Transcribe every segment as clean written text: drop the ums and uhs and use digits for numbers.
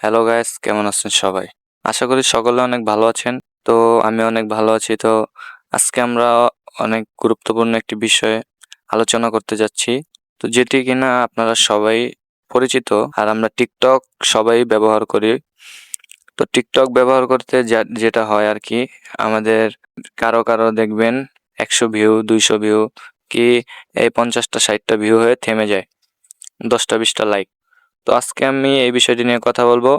Hello guys, কেমন আছেন সবাই? আশা করি সকলে অনেক ভালো আছেন। তো আমি অনেক ভালো আছি। তো আজকে আমরা অনেক গুরুত্বপূর্ণ একটি বিষয়ে আলোচনা করতে যাচ্ছি। তো যেটি কিনা আপনারা সবাই পরিচিত, আর আমরা টিকটক সবাই ব্যবহার করি। তো টিকটক ব্যবহার করতে যেটা হয় আর কি, আমাদের কারো কারো দেখবেন 100 ভিউ, 200 ভিউ, কি এই 50টা 60টা ভিউ হয়ে থেমে যায়, 10টা 20টা লাইক। তো আজকে আমি এই বিষয়টি নিয়ে কথা বলবো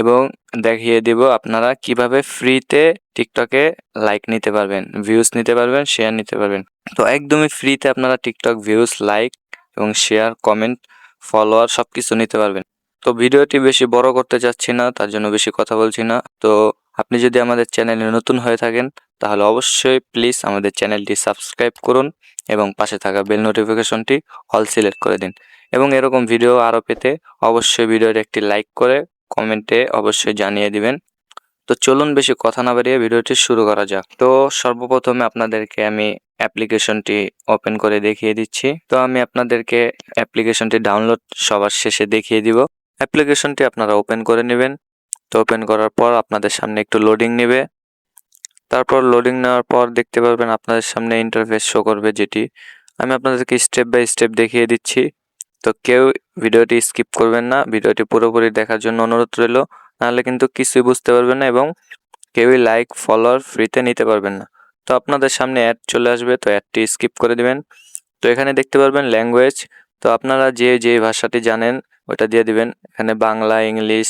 এবং দেখিয়ে দিব আপনারা কিভাবে ফ্রিতে টিকটকে লাইক নিতে পারবেন, ভিউজ নিতে পারবেন, শেয়ার নিতে পারবেন। তো একদমই ফ্রিতে আপনারা টিকটক ভিউজ, লাইক এবং শেয়ার, কমেন্ট, ফলোয়ার সবকিছু নিতে পারবেন। তো ভিডিওটি বেশি বড় করতে চাচ্ছি না, তার জন্য বেশি কথা বলছি না। তো আপনি যদি আমাদের চ্যানেলে নতুন হয়ে থাকেন তাহলে অবশ্যই প্লিজ আমাদের চ্যানেলটি সাবস্ক্রাইব করুন এবং পাশে থাকা বেল নোটিফিকেশনটি অল সিলেক্ট করে দিন। এবং এরকম ভিডিও আরও পেতে অবশ্যই ভিডিওটি একটি লাইক করে কমেন্টে অবশ্যই জানিয়ে দিবেন। তো চলুন বেশি কথা না বাড়িয়ে ভিডিওটি শুরু করা যাক। তো সর্বপ্রথমে আপনাদেরকে আমি অ্যাপ্লিকেশনটি ওপেন করে দেখিয়ে দিচ্ছি। তো আমি আপনাদেরকে অ্যাপ্লিকেশনটি ডাউনলোড সবার শেষে দেখিয়ে দিব। অ্যাপ্লিকেশনটি আপনারা ওপেন করে নেবেন। তো ওপেন করার পর আপনাদের সামনে একটু লোডিং নেবে। তারপর লোডিং নেওয়ার পর দেখতে পারবেন আপনাদের সামনে ইন্টারফেস শো করবে, যেটি আমি আপনাদেরকে স্টেপ বাই স্টেপ দেখিয়ে দিচ্ছি। তো কেউ ভিডিওটি স্কিপ করবেন না, ভিডিওটি পুরোপুরি দেখার জন্য অনুরোধ রইল, নাহলে কিন্তু কিছুই বুঝতে পারবেন না এবং কেউই লাইক, ফলোয়ার ফ্রিতে নিতে পারবেন না। তো আপনাদের সামনে অ্যাড চলে আসবে, তো অ্যাডটি স্কিপ করে দিবেন। তো এখানে দেখতে পারবেন ল্যাঙ্গুয়েজ। তো আপনারা যে ভাষাটি জানেন ওটা দিয়ে দিবেন। এখানে বাংলা, ইংলিশ,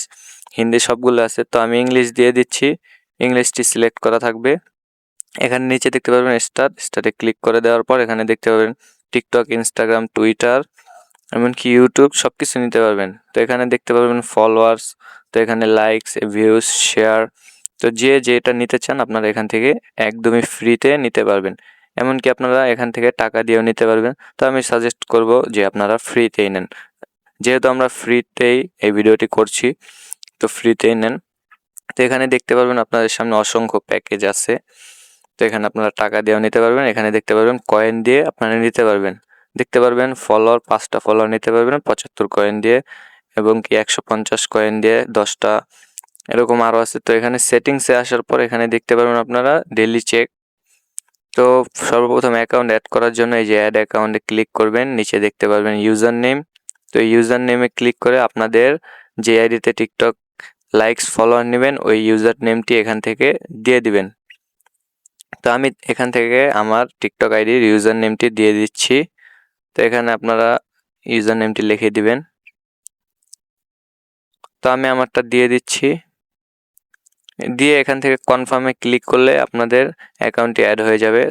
হিন্দি সবগুলো আছে। তো আমি ইংলিশ দিয়ে দিচ্ছি, ইংলিশটি সিলেক্ট করা থাকবে। এখানে নিচে দেখতে পারবেন স্টারে ক্লিক করে দেওয়ার পর এখানে দেখতে পাবেন টিকটক, ইনস্টাগ্রাম, টুইটার, এমনকি ইউটিউব সবকিছু নিতে পারবেন। তো এখানে দেখতে পারবেন ফলোয়ার্স, তো এখানে লাইকস, ভিউজ, শেয়ার। তো যেটা নিতে চান আপনারা এখান থেকে একদমই ফ্রিতে নিতে পারবেন। এমনকি আপনারা এখান থেকে টাকা দিয়েও নিতে পারবেন। তো আমি সাজেস্ট করব যে আপনারা ফ্রিতেই নেন, যেহেতু আমরা ফ্রিতেই এই ভিডিওটি করছি, তো ফ্রিতেই নেন। তো এখানে দেখতে পারবেন আপনাদের সামনে অসংখ্য প্যাকেজ আছে। তো এখানে আপনারা টাকা দিয়েও নিতে পারবেন, এখানে দেখতে পারবেন কয়েন দিয়ে আপনারা নিতে পারবেন। দেখতে পারবেন ফলোয়ার, 5টা ফলোয়ার নিতে পারবেন 75 কয়েন দিয়ে, এবং কি 150 কয়েন দিয়ে 10টা, এরকম আরও আছে। তো এখানে সেটিংসে আসার পর এখানে দেখতে পারবেন আপনারা ডেইলি চেক। তো সর্বপ্রথম অ্যাকাউন্ট অ্যাড করার জন্য এই যে অ্যাড অ্যাকাউন্টে ক্লিক করবেন, নিচে দেখতে পারবেন ইউজার নেম। তো ইউজার নেমে ক্লিক করে আপনাদের যে আইডিতে টিকটক লাইকস, ফলোয়ার নেবেন ওই ইউজার নেমটি এখান থেকে দিয়ে দিবেন। তো আমি এখান থেকে আমার টিকটক আইডির ইউজার নেমটি দিয়ে দিচ্ছি। তো এখানে আপনারা ইউজার নেমটি লিখে দিবেন। তো আমি আমারটা দিয়ে দিচ্ছি, দিয়ে এখান থেকে কনফার্মে ক্লিক করলে আপনাদের অ্যাকাউন্টটি অ্যাড হয়ে যাবে।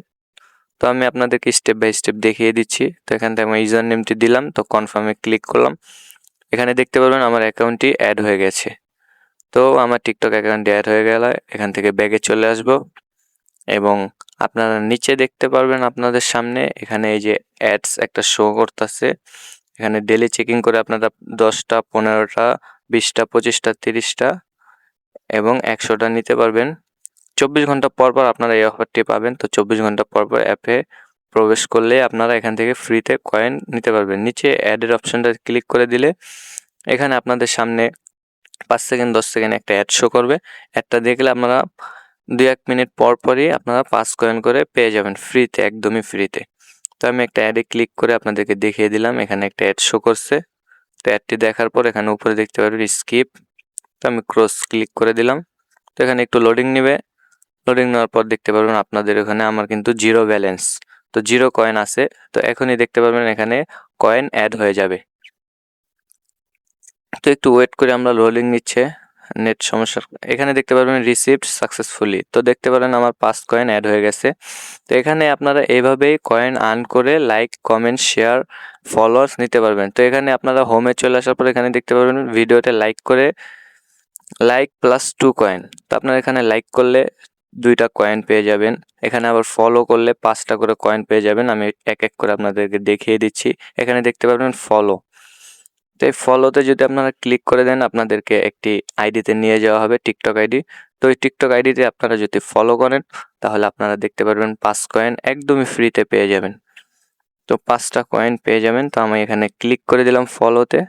তো আমি আপনাদেরকে স্টেপ বাই স্টেপ দেখিয়ে দিচ্ছি। তো এখান থেকে আমি ইউজার নেমটি দিলাম, তো কনফার্মে ক্লিক করলাম। এখানে দেখতে পারবেন আমার অ্যাকাউন্টটি অ্যাড হয়ে গেছে। তো আমার টিকটক অ্যাকাউন্টটি অ্যাড হয়ে গেলে এখান থেকে ব্যাগে চলে আসবো এবং আপনারা নিচে দেখতে পারবেন আপনাদের সামনে এখানে এই যে অ্যাডস একটা শো করতেছে। এখানে ডেলি চেকিং করে আপনারা 10টা, 15টা, 20টা, 25টা, 30টা এবং 100টা নিতে পারবেন। 24 ঘন্টা পর পর আপনারা এই অফারটি পাবেন। তো 24 ঘন্টা পর পর অ্যাপে প্রবেশ করলে আপনারা এখান থেকে ফ্রিতে কয়েন নিতে পারবেন। নিচে অ্যাডের অপশনটা ক্লিক করে দিলে এখানে আপনাদের সামনে 5 সেকেন্ড, 10 সেকেন্ড একটা অ্যাড শো করবে। অ্যাডটা দেখলে আপনারা 2-1 মিনিট পর পরই আপনারা 5 কয়েন করে পেয়ে যাবেন ফ্রিতে, একদমই ফ্রিতে। তো আমি একটা অ্যাডে ক্লিক করে আপনাদেরকে দেখিয়ে দিলাম, এখানে একটা অ্যাড শো করছে। তো অ্যাডটি দেখার পর এখানে উপরে দেখতে পারবেন স্কিপ। তো আমি ক্রস ক্লিক করে দিলাম। তো এখানে একটু লোডিং নেবে। লোডিং নেওয়ার পর দেখতে পারবেন আপনাদের ওখানে আমার কিন্তু জিরো ব্যালেন্স, তো জিরো কয়েন আছে। তো এখনই দেখতে পারবেন এখানে কয়েন অ্যাড হয়ে যাবে। তো একটু ওয়েট করে আমরা লোডিং নিচ্ছে, নেট সমস্যা। এখানে দেখতে পারবেন রিসিভড সাকসেসফুলি। তো দেখতে পারেন আমার 5 কয়েন অ্যাড হয়ে গেছে। তো এখানে আপনারা এইভাবেই কয়েন আর্ন করে লাইক, কমেন্ট, শেয়ার, ফলোয়ার্স নিতে পারবেন। তো এখানে আপনারা হোমে চলে আসার পর এখানে দেখতে পারবেন ভিডিওতে লাইক করে লাইক প্লাস 2 কয়েন। তো আপনারা এখানে লাইক করলে 2টা কয়েন পেয়ে যাবেন। এখানে আবার ফলো করলে 5টা করে কয়েন পেয়ে যাবেন। আমি এক এক করে আপনাদেরকে দেখিয়ে দিচ্ছি। এখানে দেখতে পারবেন ফলো। তো এই ফলোতে যদি আপনারা ক্লিক করে দেন আপনাদেরকে একটি আইডিতে নিয়ে যাওয়া হবে, টিকটক আইডি। তো এই টিকটক আইডিতে আপনারা যদি ফলো করেন তাহলে আপনারা দেখতে পারবেন 5 কয়েন একদমই ফ্রিতে পেয়ে যাবেন। তো 5টা কয়েন পেয়ে যাবেন। তো আমি এখানে ক্লিক করে দিলাম ফলোতে।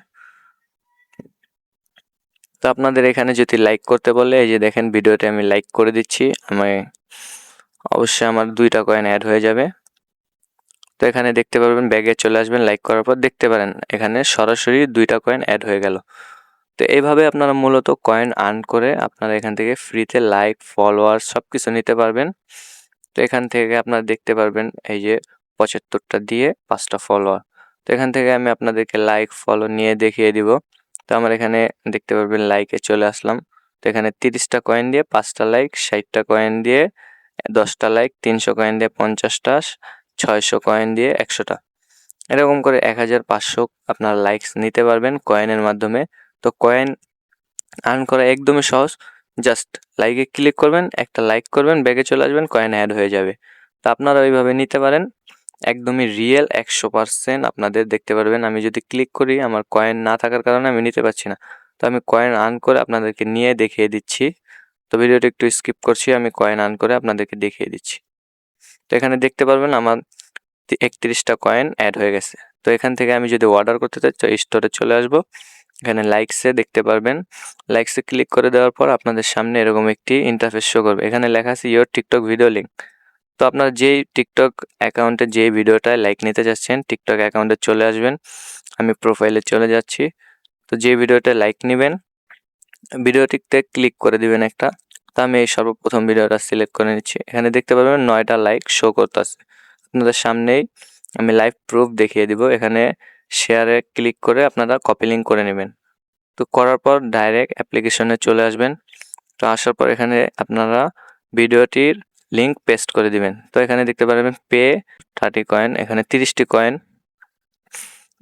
তো আপনাদের এখানে যদি লাইক করতে বলে এই যে দেখেন ভিডিওতে আমি লাইক করে দিচ্ছি, আমি অবশ্যই আমার 2টা কয়েন অ্যাড হয়ে যাবে। তো এখানে দেখতে পারবেন ব্যাগে চলে আসবেন, লাইক করার পর দেখতে পারেন এখানে সরাসরি 2টা কয়েন অ্যাড হয়ে গেল। তো এইভাবে আপনারা মূলত কয়েন আর্ন করে আপনারা এখান থেকে ফ্রিতে লাইক, ফলোয়ার সবকিছু নিতে পারবেন। তো এখান থেকে আপনারা দেখতে পারবেন এই যে 75টা দিয়ে 5টা ফলোয়ার। তো এখান থেকে আমি আপনাদেরকে লাইক, ফলো নিয়ে দেখিয়ে দিব। তো আমার এখানে দেখতে পারবেন লাইকে চলে আসলাম। তো এখানে 30টা কয়েন দিয়ে 5টা লাইক, 60টা কয়েন দিয়ে 10টা লাইক, 300 কয়েন দিয়ে 50টা, 600 কয়েন দিয়ে 100টা। এরকম করে 1500 আপনারা লাইকস নিতে পারবেন কয়েনের মাধ্যমে। তো কয়েন আর্ন করা একদমই সহজ। জাস্ট লাইকে ক্লিক করবেন, একটা লাইক করবেন, ব্যাগে চলে আসবেন, কয়েন অ্যাড হয়ে যাবে। তো আপনারা ওইভাবে নিতে পারেন, একদমই রিয়েল 100% আপনাদের দেখতে পারবেন। আমি যদি ক্লিক করি আমার কয়েন না থাকার কারণে আমি নিতে পারছি না। তো আমি কয়েন আর্ন করে আপনাদেরকে নিয়ে দেখিয়ে দিচ্ছি। তো ভিডিওটা একটু স্কিপ করছি, আমি কয়েন আর্ন করে আপনাদেরকে দেখিয়ে দিচ্ছি। তো এখানে দেখতে পারবেন আমার 31টা কয়েন অ্যাড হয়ে গেছে। তো এখান থেকে আমি যদি অর্ডার করতে চাই তো স্টোরে চলে আসবো। এখানে লাইকসে দেখতে পারবেন, লাইকসে ক্লিক করে দেওয়ার পর আপনাদের সামনে এরকম একটি ইন্টারফেস শো করবে। এখানে লেখা আছে ইওর টিকটক ভিডিও লিঙ্ক। তো আপনার যেই টিকটক অ্যাকাউন্টে যেই ভিডিওটায় লাইক নিতে যাচ্ছেন টিকটক অ্যাকাউন্টে চলে আসবেন। আমি প্রোফাইলে চলে যাচ্ছি। তো যে ভিডিওটায় লাইক নেবেন ভিডিওটিতে ক্লিক করে দিবেন একটা। তো আমি এই সর্বপ্রথম ভিডিওটা সিলেক্ট করে নিচ্ছি। এখানে দেখতে পারবেন 9টা লাইক শো করতেছে আপনাদের সামনেই। আমি লাইভ প্রুফ দেখিয়ে দিব। এখানে শেয়ারে ক্লিক করে আপনারা কপি লিঙ্ক করে নেবেন। তো করার পর ডাইরেক্ট অ্যাপ্লিকেশনে চলে আসবেন। তো আসার পর এখানে আপনারা ভিডিওটির লিঙ্ক পেস্ট করে দিবেন। তো এখানে দেখতে পারবেন পে 30 কয়েন, এখানে 30টি কয়েন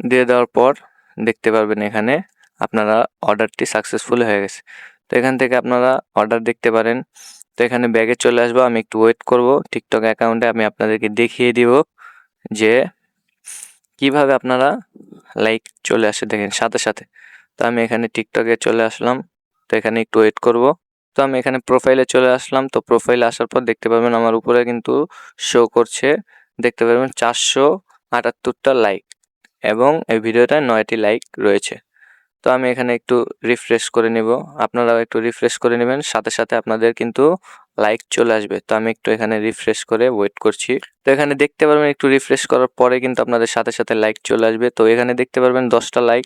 দিয়ে দেওয়ার পর দেখতে পারবেন এখানে আপনারা অর্ডারটি সাকসেসফুল হয়ে গেছে। তো এখান থেকে আপনারা অর্ডার দেখতে পারেন। তো এখানে ব্যাগে চলে আসবো, আমি একটু ওয়েট করব। টিকটক অ্যাকাউন্টে আমি আপনাদেরকে দেখিয়ে দিব যে কিভাবে আপনারা লাইক চলে আসে দেখেন সাথে সাথে। তো আমি এখানে টিকটকে চলে আসলাম। তো এখানে একটু ওয়েট করব। তো আমি এখানে প্রোফাইলে চলে আসলাম। তো প্রোফাইলে আসার পর দেখতে পারবেন আমার উপরে কিন্তু শো করছে, দেখতে পারবেন 478টা লাইক এবং এই ভিডিওটায় 9টি লাইক রয়েছে। তো আমি এখানে একটু রিফ্রেশ করে নিব, আপনারাও একটু রিফ্রেশ করে নেবেন, সাথে সাথে আপনাদের কিন্তু লাইক চলে আসবে। তো আমি একটু এখানে রিফ্রেশ করে ওয়েট করছি। তো এখানে দেখতে পারবেন একটু রিফ্রেশ করার পরে কিন্তু আপনাদের সাথে সাথে লাইক চলে আসবে। তো এখানে দেখতে পারবেন 10টা লাইক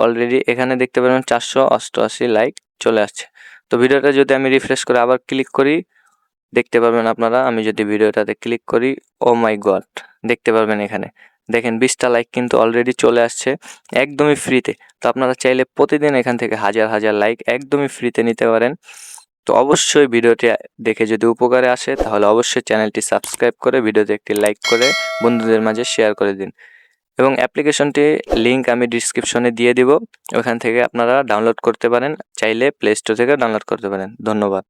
অলরেডি, এখানে দেখতে পারবেন 488 লাইক চলে আসছে। তো ভিডিওটা যদি আমি রিফ্রেশ করে আবার ক্লিক করি দেখতে পারবেন আপনারা, আমি যদি ভিডিওটাতে ক্লিক করি, ও মাই গড, দেখতে পারবেন এখানে দেখেন 20টা লাইক কিন্তু অলরেডি চলে আসছে একদমই ফ্রিতে। তো আপনারা চাইলে প্রতিদিন এখান থেকে হাজার হাজার লাইক একদমই ফ্রিতে নিতে পারেন। তো অবশ্যই ভিডিওটি দেখে যদি উপকারে আসে তাহলে অবশ্যই চ্যানেলটি সাবস্ক্রাইব করে ভিডিওতে একটি লাইক করে বন্ধুদের মাঝে শেয়ার করে দিন। এবং অ্যাপ্লিকেশনটি লিঙ্ক আমি ডিসক্রিপশনে দিয়ে দিব, ওখান থেকে আপনারা ডাউনলোড করতে পারেন, চাইলে প্লে স্টোর থেকে ডাউনলোড করতে পারেন। ধন্যবাদ।